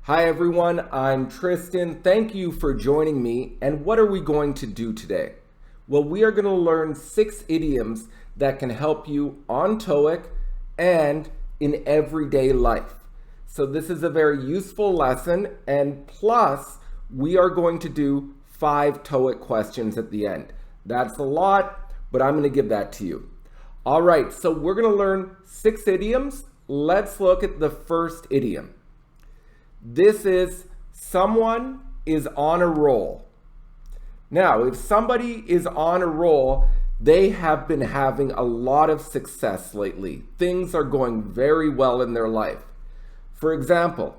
Hi everyone, I'm Tristan. Thank you for joining me. And what are we going to do today? Well, we are going to learn 6 idioms that can help you on Toeic and in everyday life. So this is a very useful lesson, and plus we are going to do 5 Toeic questions at the end. That's a lot, but I'm going to give that to you. All right, so we're going to learn 6 idioms. Let's look at the first idiom. This is someone is on a roll. Now, if somebody is on a roll, they have been having a lot of success lately. Things are going very well in their life. For example,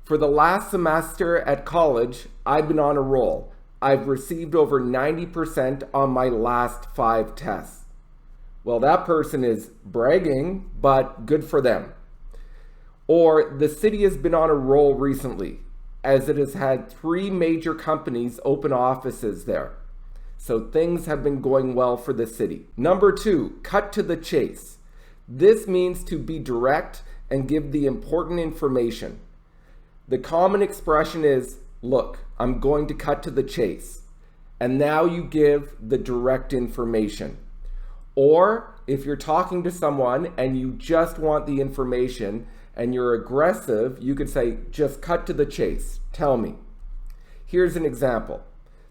for the last semester at college, I've been on a roll. I've received over 90% on my last 5 tests. Well, that person is bragging, but good for them. Or the city has been on a roll recently, as it has had 3 major companies open offices there. So things have been going well for the city. Number 2, cut to the chase. This means to be direct and give the important information. The common expression is, look, I'm going to cut to the chase. And now you give the direct information. Or if you're talking to someone and you just want the information and you're aggressive, you could say, just cut to the chase. Tell me. Here's an example.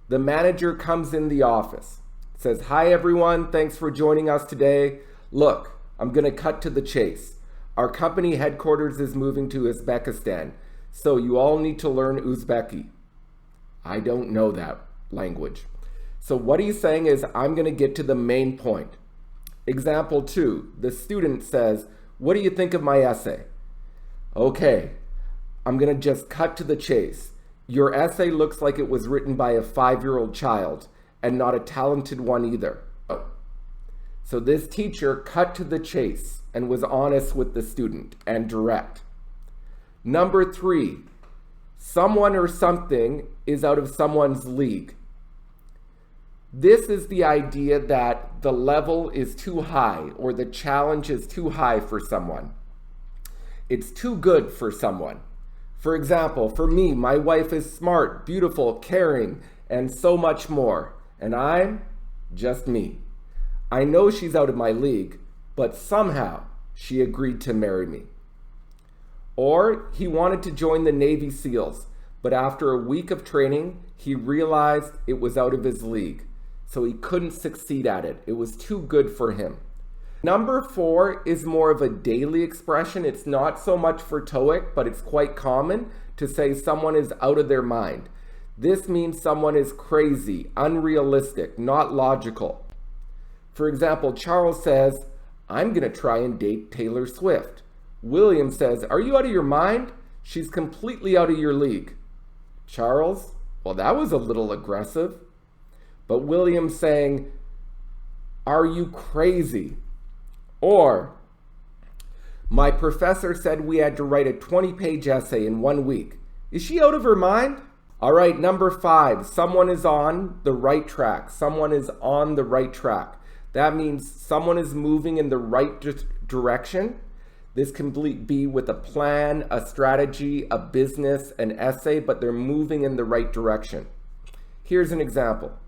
The manager comes in the office, says, hi everyone, thanks for joining us today. Look, I'm going to cut to the chase. Our company headquarters is moving to Uzbekistan, so you all need to learn Uzbeki. I don't know that language. So what he's saying is, I'm going to get to the main point. Example 2, the student says, what do you think of my essay? Okay, I'm going to just cut to the chase. Your essay looks like it was written by a 5-year-old child and not a talented one either. So this teacher cut to the chase and was honest with the student and direct. Number 3, someone or something is out of someone's league. This is the idea that the level is too high or the challenge is too high for someone. It's too good for someone. For example, for me, my wife is smart, beautiful, caring, and so much more. And I'm just me. I know she's out of my league, but somehow she agreed to marry me. Or he wanted to join the Navy SEALs, but after a week of training, he realized it was out of his league. So he couldn't succeed at it. It was too good for him. Number 4 is more of a daily expression. It's not so much for Toeic, but it's quite common to say someone is out of their mind. This means someone is crazy, unrealistic, not logical. For example, Charles says, I'm going to try and date Taylor Swift. William says, are you out of your mind? She's completely out of your league. Charles, well, that was a little aggressive. But William saying, are you crazy? Or, my professor said we had to write a 20-page essay in 1 week. Is she out of her mind? All right, number 5, someone is on the right track. Someone is on the right track. That means someone is moving in the right direction. This can be with a plan, a strategy, a business, an essay, but they're moving in the right direction. Here's an example.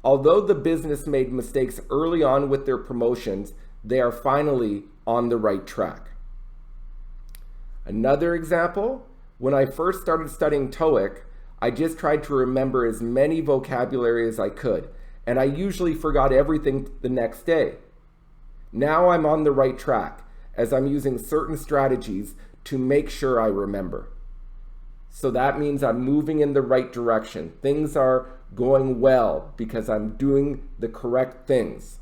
Although the business made mistakes early on with their promotions, they are finally on the right track. Another example, when I first started studying Toeic, I just tried to remember as many vocabulary as I could, and I usually forgot everything the next day. Now I'm on the right track, as I'm using certain strategies to make sure I remember. So that means I'm moving in the right direction. Things are going well because I'm doing the correct things.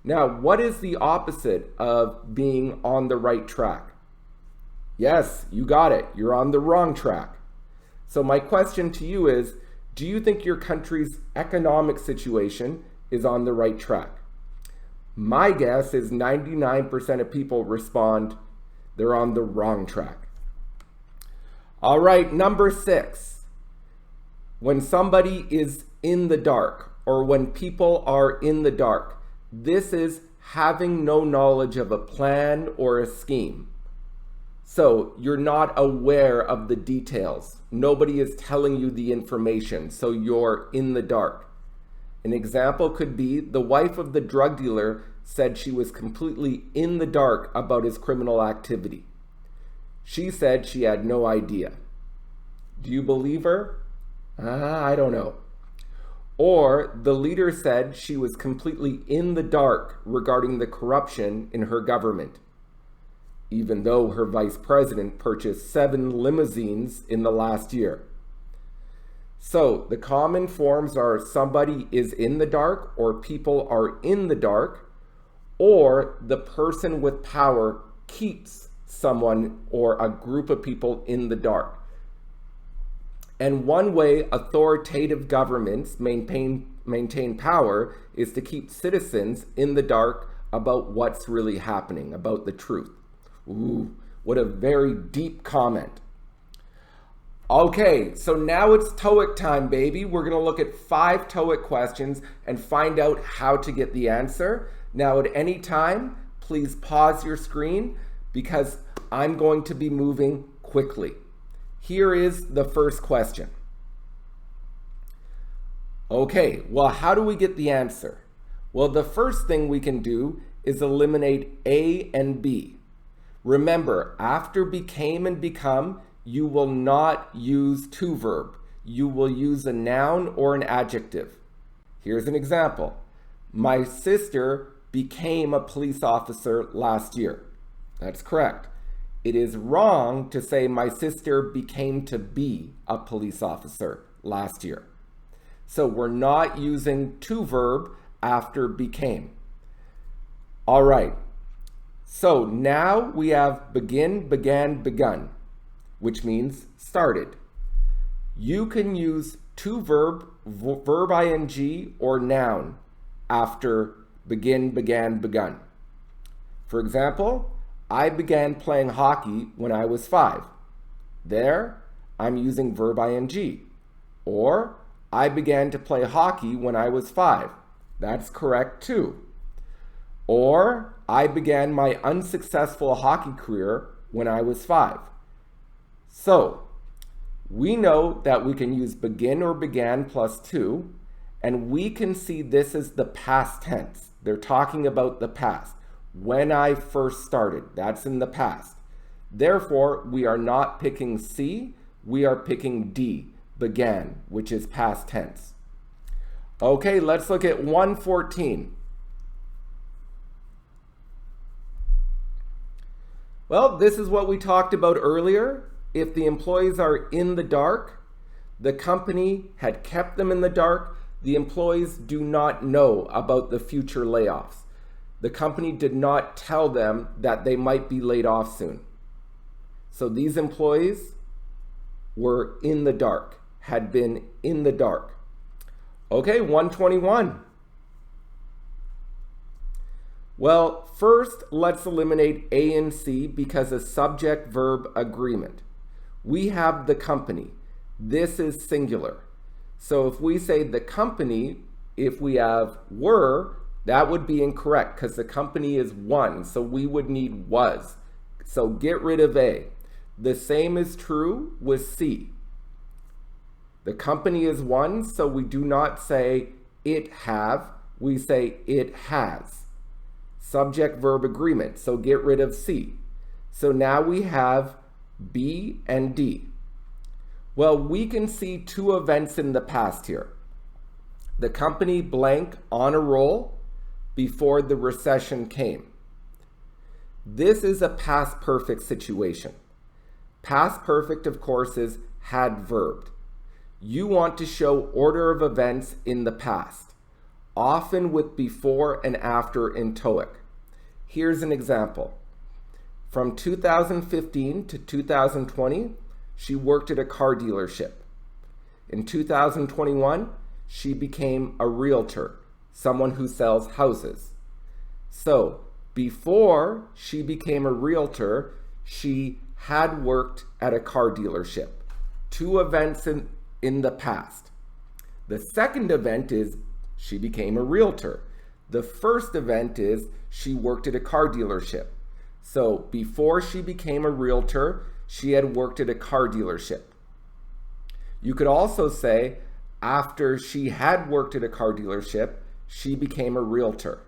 Now, what is the opposite of being on the right track? Yes, you got it. You're on the wrong track. So my question to you is, do you think your country's economic situation is on the right track? My guess is 99% of people respond, they're on the wrong track. All right, number 6. When somebody is in the dark, or when people are in the dark, this is having no knowledge of a plan or a scheme. So you're not aware of the details. Nobody is telling you the information, so you're in the dark. An example could be the wife of the drug dealer said she was completely in the dark about his criminal activity. She said she had no idea. Do you believe her? I don't know. Or the leader said she was completely in the dark regarding the corruption in her government, even though her vice president purchased 7 limousines in the last year. So the common forms are somebody is in the dark, or people are in the dark, or the person with power keeps someone or a group of people in the dark. And one way authoritative governments maintain power is to keep citizens in the dark about what's really happening, about the truth. Ooh, what a very deep comment. Okay, so now it's Toeic time, baby. We're going to look at 5 Toeic questions and find out how to get the answer. Now, at any time, please pause your screen because I'm going to be moving quickly. Here is the first question. Okay, well, how do we get the answer? Well, the first thing we can do is eliminate A and B. Remember, after became and become, you will not use to verb. You will use a noun or an adjective. Here's an example. My sister became a police officer last year. That's correct. It is wrong to say my sister became to be a police officer last year. So we're not using to verb after became. All right. So now we have begin, began, begun, which means started. You can use to verb, verb ing, or noun after begin, began, begun. For example, I began playing hockey when I was 5. There, I'm using verb ing. Or, I began to play hockey when I was 5. That's correct too. Or, I began my unsuccessful hockey career when I was 5. So, we know that we can use begin or began plus to, and we can see this as the past tense. They're talking about the past. When I first started, that's in the past. Therefore, we are not picking C, we are picking D, began, which is past tense. Okay, let's look at 114. Well, this is what we talked about earlier. If the employees are in the dark, the company had kept them in the dark, the employees do not know about the future layoffs. The company did not tell them that they might be laid off soon. So these employees were in the dark, had been in the dark. Okay, 121. Well, first, let's eliminate A and C because of subject-verb agreement. We have the company. This is singular. So if we say the company, if we have were, that would be incorrect because the company is one, so we would need was. So get rid of A. The same is true with C. The company is one, so we do not say it have, we say it has. Subject-verb agreement, so get rid of C. So now we have B and D. Well, we can see 2 events in the past here. The company blank on a roll before the recession came. This is a past perfect situation. Past perfect, of course, is had verbed. You want to show order of events in the past, often with before and after in Toeic. Here's an example. From 2015 to 2020, she worked at a car dealership. In 2021, she became a realtor, someone who sells houses. So before she became a realtor, she had worked at a car dealership. 2 events in the past. The second event is she became a realtor. The first event is she worked at a car dealership. So before she became a realtor, she had worked at a car dealership. You could also say after she had worked at a car dealership, she became a realtor.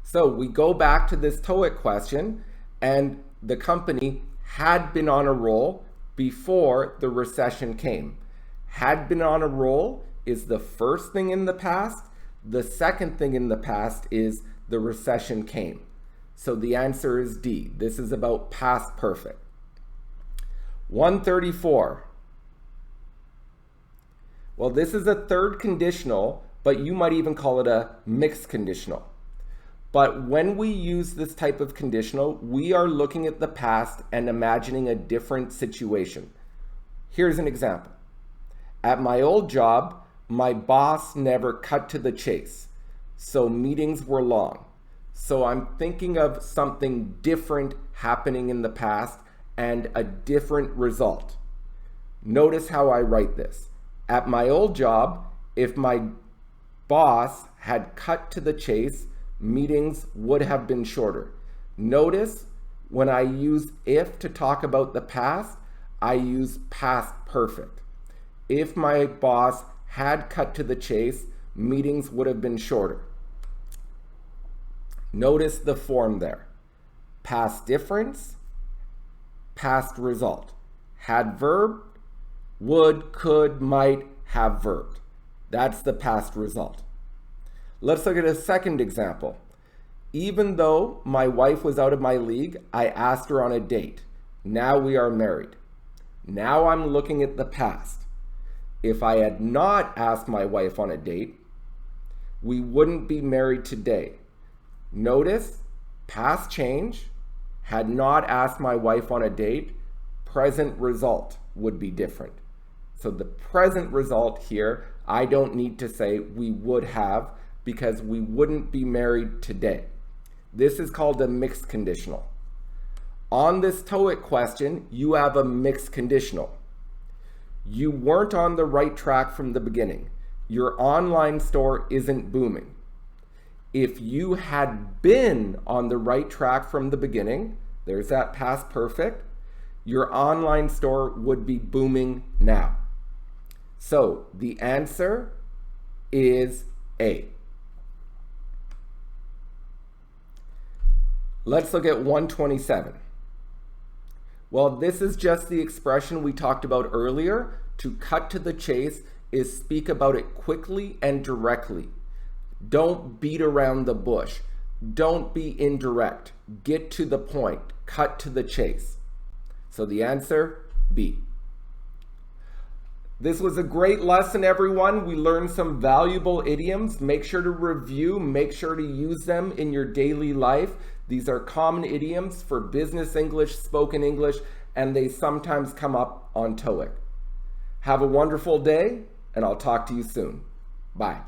So we go back to this Toeic question, and the company had been on a roll before the recession came. Had been on a roll is the first thing in the past. The second thing in the past is the recession came. So the answer is D. This is about past perfect. 134. Well, this is a third conditional, but you might even call it a mixed conditional. But when we use this type of conditional, we are looking at the past and imagining a different situation. Here's an example. At my old job, my boss never cut to the chase, so meetings were long. So I'm thinking of something different happening in the past and a different result. Notice how I write this. At my old job, if my boss had cut to the chase, meetings would have been shorter. Notice when I use if to talk about the past, I use past perfect. If my boss had cut to the chase, meetings would have been shorter. Notice the form there. Past difference, past result. Had verb, would, could, might, have verb. That's the past result. Let's look at a second example. Even though my wife was out of my league, I asked her on a date. Now we are married. Now I'm looking at the past. If I had not asked my wife on a date, we wouldn't be married today. Notice, past change, had not asked my wife on a date, present result would be different. So the present result here, I don't need to say we would have because we wouldn't be married today. This is called a mixed conditional. On this Toeic question, you have a mixed conditional. You weren't on the right track from the beginning. Your online store isn't booming. If you had been on the right track from the beginning, there's that past perfect, your online store would be booming now. So the answer is A. Let's look at 127. Well, this is just the expression we talked about earlier. To cut to the chase is speak about it quickly and directly. Don't beat around the bush. Don't be indirect. Get to the point. Cut to the chase. So the answer, B. This was a great lesson, everyone. We learned some valuable idioms. Make sure to review, make sure to use them in your daily life. These are common idioms for business English, spoken English, and they sometimes come up on Toeic. Have a wonderful day, and I'll talk to you soon. Bye.